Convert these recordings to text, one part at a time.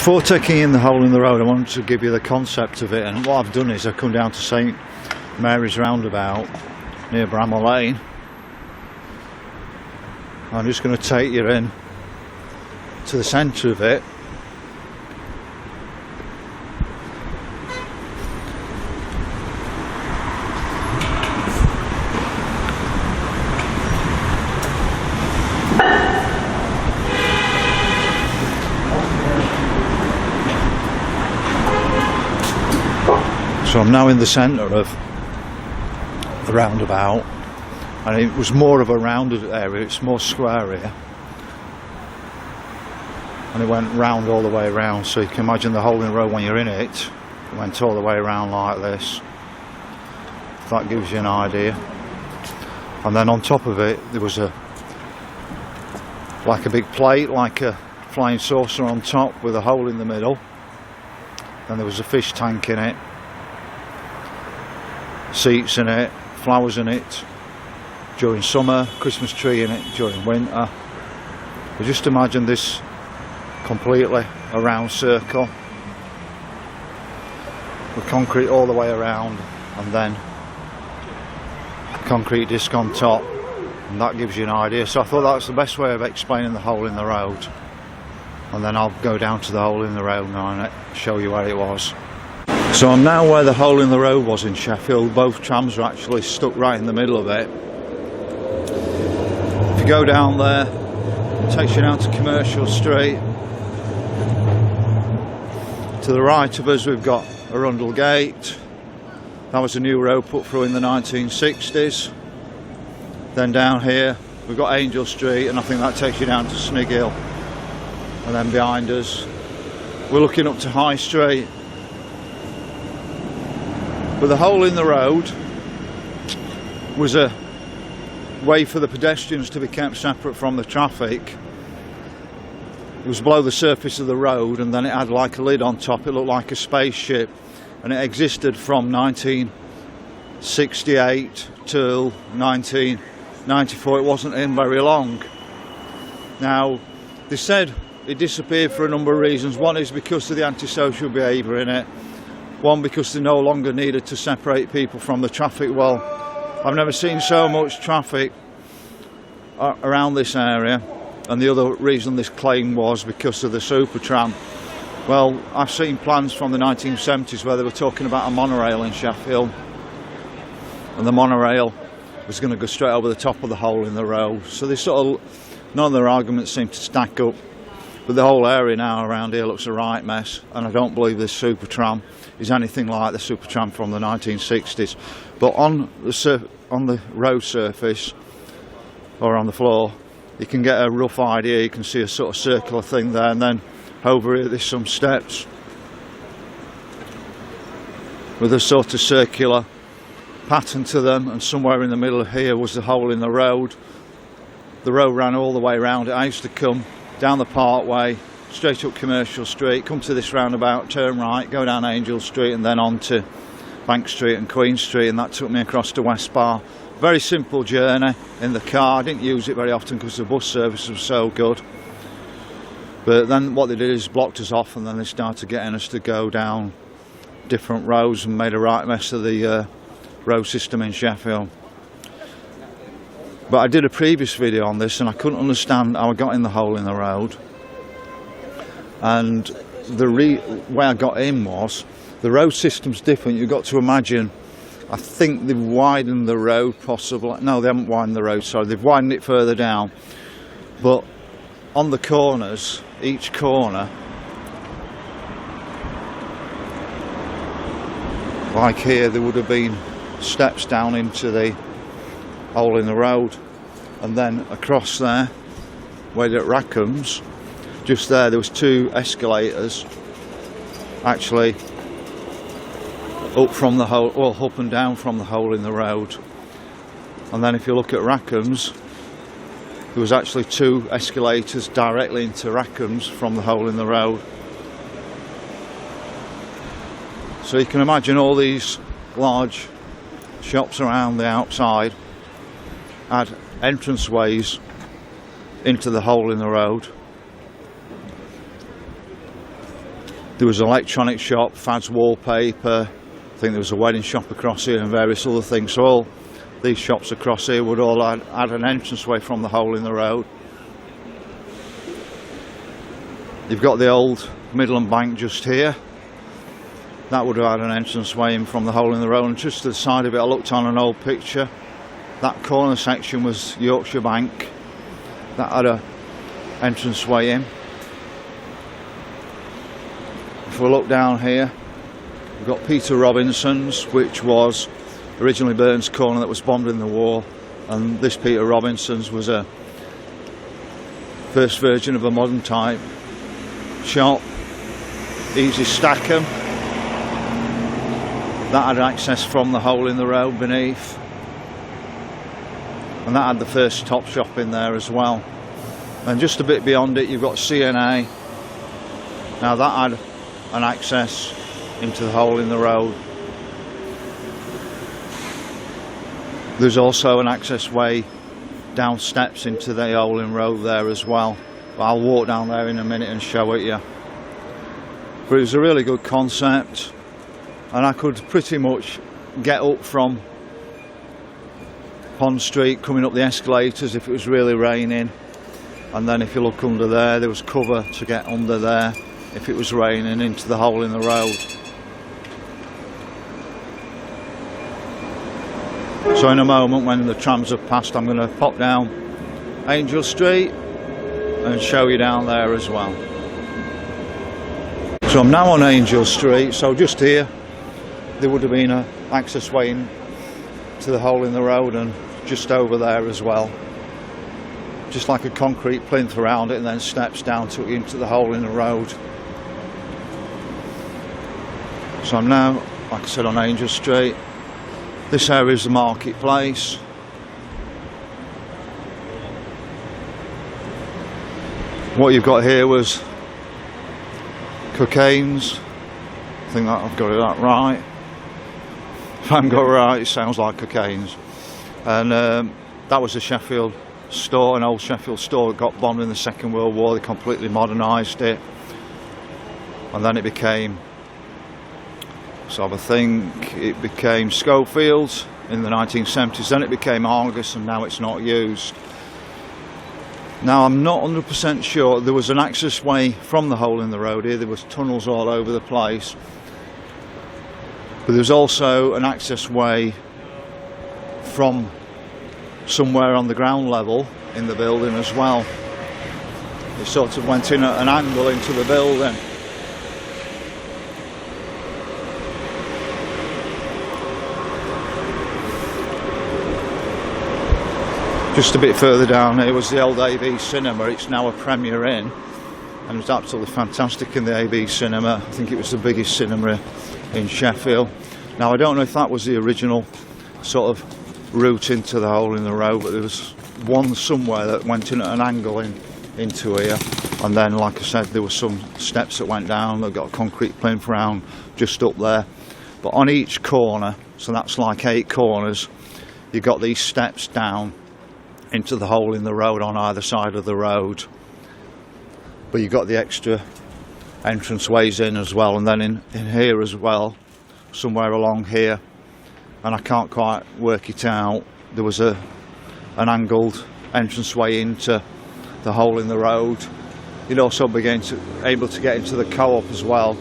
Before taking in the hole in the road, I wanted to give you the concept of it, and what I've done is I've come down to St Mary's roundabout near Bramall Lane. I'm just going to take you in to the centre of it. So I'm now in the centre of the roundabout, and it was more of a rounded area, it's more square here, and it went round all the way around, so you can imagine the hole in the road when you're in it. It went all the way around like this, if that gives you an idea. And then on top of it there was like a big plate, like a flying saucer on top with a hole in the middle. Then there was a fish tank in it, seats in it, flowers in it during summer, Christmas tree in it during winter. But just imagine this completely a round circle with concrete all the way around, and then a concrete disc on top, and that gives you an idea. So I thought that's the best way of explaining the hole in the road, and then I'll go down to the hole in the road now and show you where it was. So I'm now where the hole in the road was in Sheffield. Both trams are actually stuck right in the middle of it. If you go down there, it takes you down to Commercial Street. To the right of us we've got Arundel Gate. That was a new road put through in the 1960s. Then down here we've got Angel Street, and I think that takes you down to Snig Hill. And then behind us we're looking up to High Street. But the hole in the road was a way for the pedestrians to be kept separate from the traffic. It was below the surface of the road, and then it had like a lid on top. It looked like a spaceship, and it existed from 1968 till 1994. It wasn't in very long. Now, they said it disappeared for a number of reasons. One is because of the antisocial behaviour in it. One, because they no longer needed to separate people from the traffic. Well, I've never seen so much traffic around this area. And the other reason this claim was because of the super tram. Well, I've seen plans from the 1970s where they were talking about a monorail in Sheffield, and the monorail was going to go straight over the top of the hole in the road. So they none of their arguments seem to stack up. But the whole area now around here looks a right mess, and I don't believe this super tram is anything like the super tram from the 1960s. But on the road surface, or on the floor, you can get a rough idea. You can see a sort of circular thing there, and then over here there's some steps with a sort of circular pattern to them, and somewhere in the middle here was the hole in the road. The road ran all the way around it. I used to come down the Parkway, straight up Commercial Street, come to this roundabout, turn right, go down Angel Street, and then on to Bank Street and Queen Street, and that took me across to West Bar. Very simple journey in the car. I didn't use it very often because the bus service was so good. But then what they did is blocked us off, and then they started getting us to go down different roads and made a right mess of the road system in Sheffield. But I did a previous video on this, and I couldn't understand how I got in the hole in the road. And the way I got in was, the road system's different. You've got to imagine, I think they've widened the road possibly. No, they haven't widened the road, sorry. They've widened it further down. But on the corners, each corner, like here, there would have been steps down into the hole in the road, and then across there where at Rackham's, just there was two escalators actually up from the hole, well, up and down from the hole in the road. And then if you look at Rackham's, there was actually two escalators directly into Rackham's from the hole in the road. So you can imagine all these large shops around the outside had entranceways into the hole in the road. There was an electronic shop, Fad's Wallpaper, I think there was a wedding shop across here and various other things. So all these shops across here would all add an entranceway from the hole in the road. You've got the old Midland Bank just here. That would have had an entranceway in from the hole in the road. And just to the side of it, I looked on an old picture. That corner section was Yorkshire Bank. That had an entranceway in. If we look down here, we've got Peter Robinson's, which was originally Burns Corner that was bombed in the war. And this Peter Robinson's was a first version of a modern type shop. Easy stack 'em. That had access from the hole in the road beneath. And that had the first top shop in there as well. And just a bit beyond it, you've got CNA. Now that had an access into the hole in the road. There's also an access way down steps into the hole in the road there as well. But I'll walk down there in a minute and show it you. But it was a really good concept, and I could pretty much get up from Pond Street coming up the escalators if it was really raining, and then if you look under there was cover to get under there if it was raining into the hole in the road. So in a moment when the trams have passed, I'm going to pop down Angel Street and show you down there as well. So I'm now on Angel Street, so just here there would have been an access way in to the hole in the road, and just over there as well, just like a concrete plinth around it and then steps down to into the hole in the road. So I'm now, like I said, on Angel Street. This area is the marketplace. What you've got here was Cocaine's. I think that I've got that right. If I haven't got it right, it sounds like Cocaine's. And that was a Sheffield store, an old Sheffield store that got bombed in the Second World War. They completely modernised it, and then it became, so I think it became Schofield's in the 1970s. Then it became Argus, and now it's not used. Now I'm not 100% sure. There was an access way from the hole in the road here. There was tunnels all over the place, but there's also an access way from somewhere on the ground level in the building as well. It sort of went in at an angle into the building. Just a bit further down here was the old AV cinema. It's now a Premier Inn, and it's absolutely fantastic in the AV cinema. I think it was the biggest cinema in Sheffield. Now I don't know if that was the original sort of route into the hole in the road, but there was one somewhere that went in at an angle into here, and then like I said there were some steps that went down. They've got a concrete plinth around just up there, but on each corner, so that's like 8 corners, you've got these steps down into the hole in the road on either side of the road, but you've got the extra entrance ways in as well. And then in here as well, somewhere along here, and I can't quite work it out, there was an angled entranceway into the hole in the road. You'd also be able to get into the co-op as well,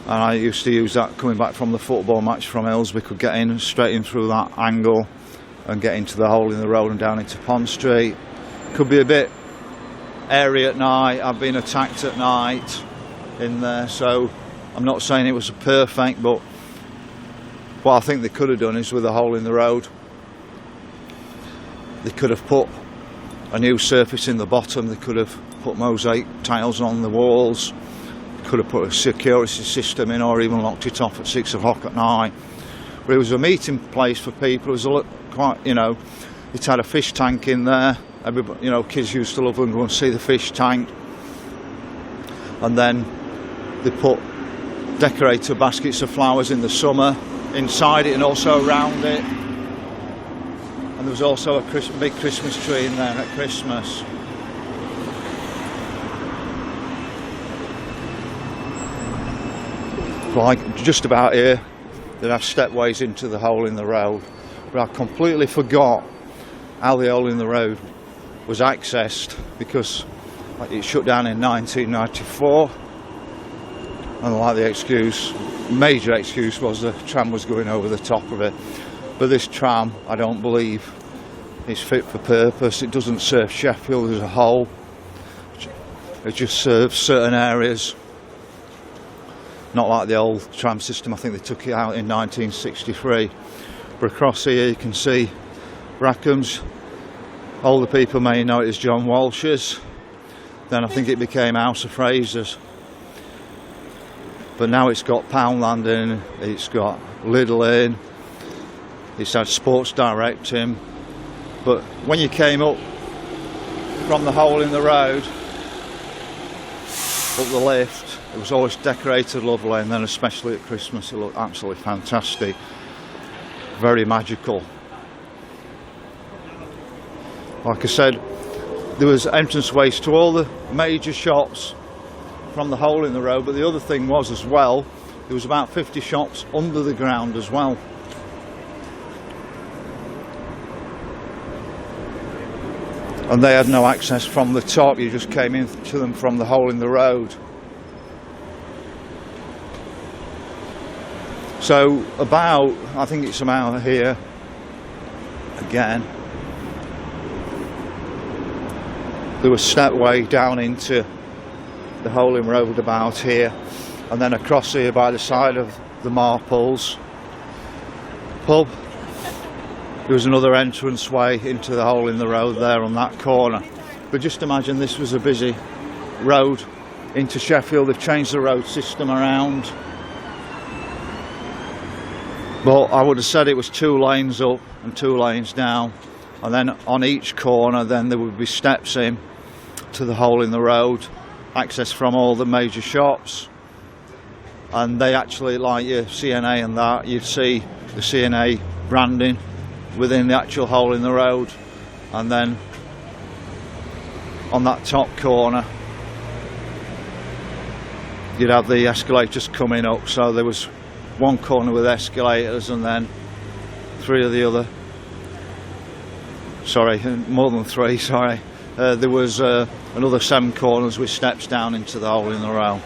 and I used to use that coming back from the football match from Hillsborough. Could get in straight in through that angle and get into the hole in the road and down into Pond Street. Could be a bit airy at night. I've been attacked at night in there, so I'm not saying it was perfect, but what I think they could have done is with the hole in the road, they could have put a new surface in the bottom. They could have put mosaic tiles on the walls. They could have put a security system in, or even locked it off at 6 o'clock at night. But it was a meeting place for people. It was quite, you know, it had a fish tank in there. Everybody, you know, kids used to love and go and see the fish tank. And then they put decorator baskets of flowers in the summer inside it and also around it. And there was also a big Christmas tree in there at Christmas. like just about here, they'd have stepways into the hole in the road. But I completely forgot how the hole in the road was accessed, because it shut down in 1994, and like the major excuse was the tram was going over the top of it. But this tram, I don't believe, is fit for purpose. It doesn't serve Sheffield as a whole. It just serves certain areas. Not like the old tram system. I think they took it out in 1963. But across here you can see Rackham's. Older people may know it as John Walsh's. Then I think it became House of Fraser's. But now it's got Poundland in, it's got Lidl in, it's had Sports Direct in. But when you came up from the hole in the road, up the lift, it was always decorated lovely, and then especially at Christmas it looked absolutely fantastic. Very magical. Like I said, there was entranceways to all the major shops from the hole in the road, but the other thing was as well, there was about 50 shops under the ground as well. And they had no access from the top, you just came into them from the hole in the road. So about, I think it's about here again, there was stepway down into the hole in road about here, and then across here by the side of the Marples pub there was another entranceway into the hole in the road there on that corner. But just imagine this was a busy road into Sheffield. They've changed the road system around, but I would have said it was 2 lanes up and 2 lanes down, and then on each corner then there would be steps in to the hole in the road, access from all the major shops. And they actually, like your CNA and that, you'd see the CNA branding within the actual hole in the road. And then on that top corner you'd have the escalators coming up, so there was one corner with escalators and then 3 of the other, sorry, more than 3, sorry. There was another 7 corners with steps down into the hole in the road.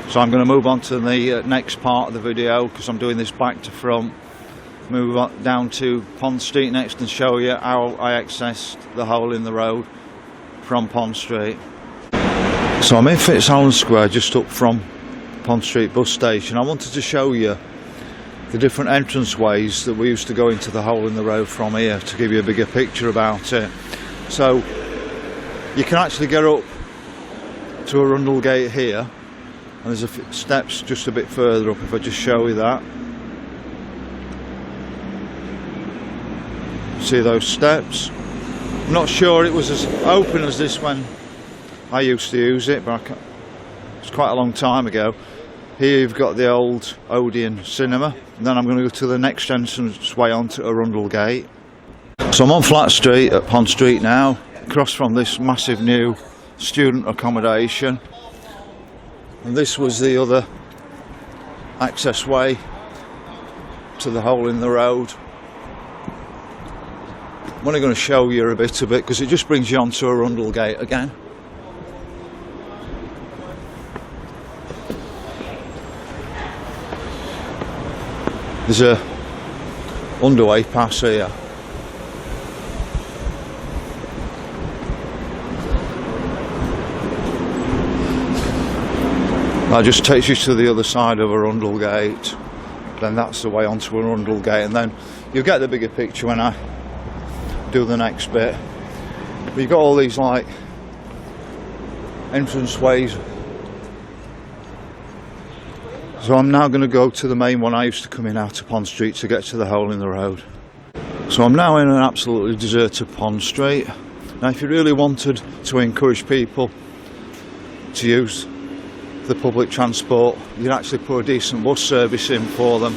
So I'm going to move on to the next part of the video, because I'm doing this back to front. Move on down to Pond Street next and show you how I accessed the hole in the road from Pond Street. So I'm in Fitzallen Square, just up from Pond Street bus station. I wanted to show you the different entranceways that we used to go into the hole in the road from here, to give you a bigger picture about it. So you can actually get up to Arundel Gate here, and there's steps just a bit further up, if I just show you that. See those steps? I'm not sure it was as open as this when I used to use it, but it's quite a long time ago. Here you've got the old Odeon cinema, and then I'm going to go to the next entrance way onto Arundel Gate. So I'm on Flat Street at Pond Street now, across from this massive new student accommodation, and this was the other access way to the hole in the road. I'm only going to show you a bit of it because it just brings you onto Arundel Gate again. There's a underway pass here. That just takes you to the other side of Arundel Gate. Then that's the way onto Arundel Gate, and then you'll get the bigger picture when I do the next bit. But you've got all these like entranceways. So I'm now going to go to the main one I used to come in out of Pond Street to get to the hole in the road. So I'm now in an absolutely deserted Pond Street. Now if you really wanted to encourage people to use the public transport, you'd actually put a decent bus service in for them.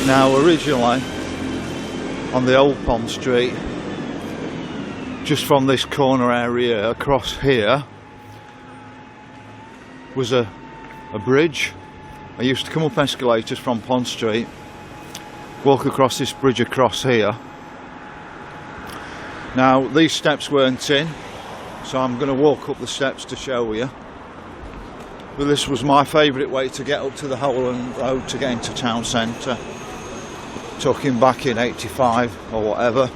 Now originally on the old Pond Street, just from this corner area across here, was a bridge. I used to come up escalators from Pond Street, walk across this bridge across here. Now these steps weren't in, so I'm going to walk up the steps to show you. But this was my favourite way to get up to the Holland Road to get into town centre. Talking back in 85 or whatever.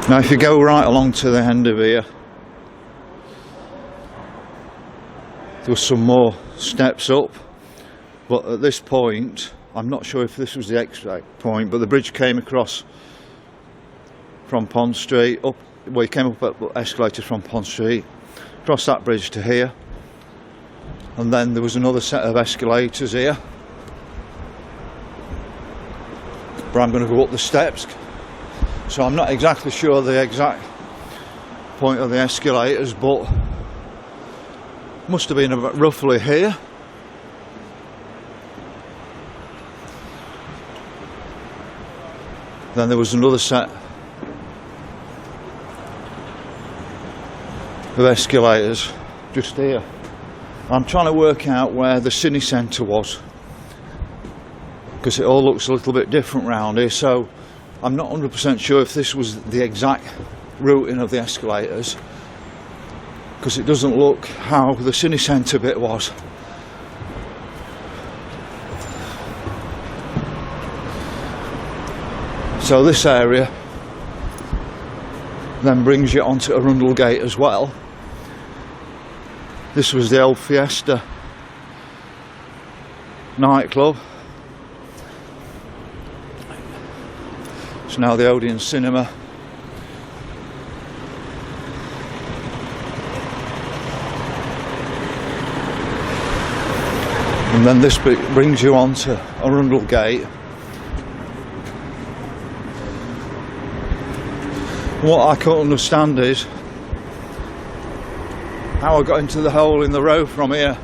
Now if you go right along to the end of here, there was some more steps up, but at this point, I'm not sure if this was the exact point, but the bridge came across from Pond Street, up, well you came up at escalators from Pond Street, across that bridge to here, and then there was another set of escalators here, but I'm going to go up the steps. So I'm not exactly sure the exact point of the escalators, but must have been about roughly here. Then there was another set of escalators just here. I'm trying to work out where the city centre was, because it all looks a little bit different round here, so I'm not 100% sure if this was the exact routing of the escalators, because it doesn't look how the city centre bit was. So this area then brings you onto Arundel Gate as well. This was the old Fiesta nightclub. It's now the Odeon Cinema. And then this bit brings you on to Arundel Gate. What I can't understand is how I got into the hole in the road from here.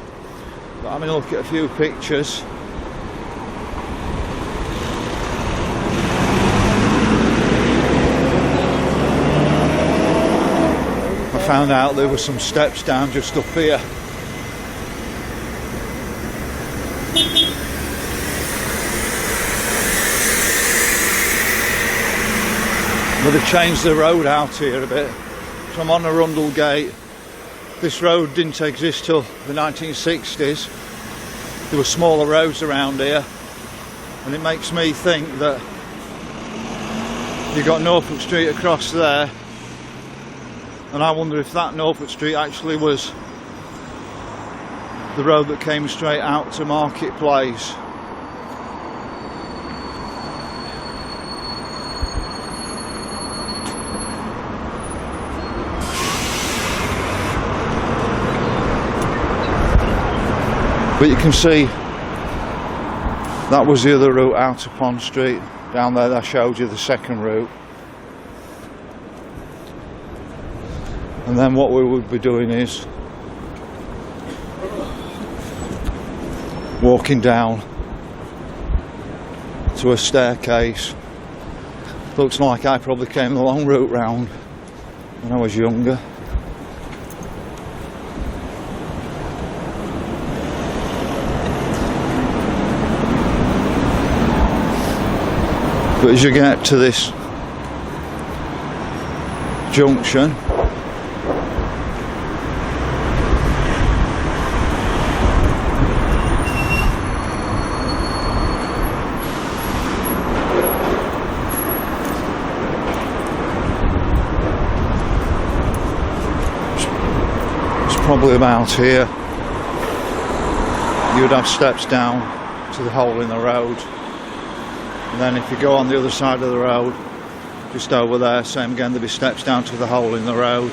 But I'm going to look at a few pictures. I found out there were some steps down just up here. But they've changed the road out here a bit. So I'm on Arundel Gate. This road didn't exist till the 1960s. There were smaller roads around here, and it makes me think that you've got Norfolk Street across there, and I wonder if that Norfolk Street actually was the road that came straight out to Marketplace. But you can see that was the other route out to Pond Street. Down there I showed you the second route. And then what we would be doing is walking down to a staircase. Looks like I probably came the long route round when I was younger. But as you get to this junction, it's probably about here. You would have steps down to the hole in the road. And then if you go on the other side of the road, just over there, same again, there'll be steps down to the hole in the road.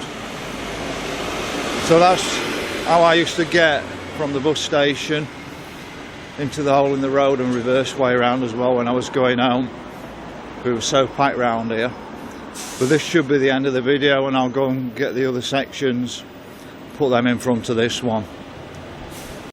So that's how I used to get from the bus station into the hole in the road, and reverse way around as well when I was going home. It was so packed round here. But this should be the end of the video, and I'll go and get the other sections, put them in front of this one.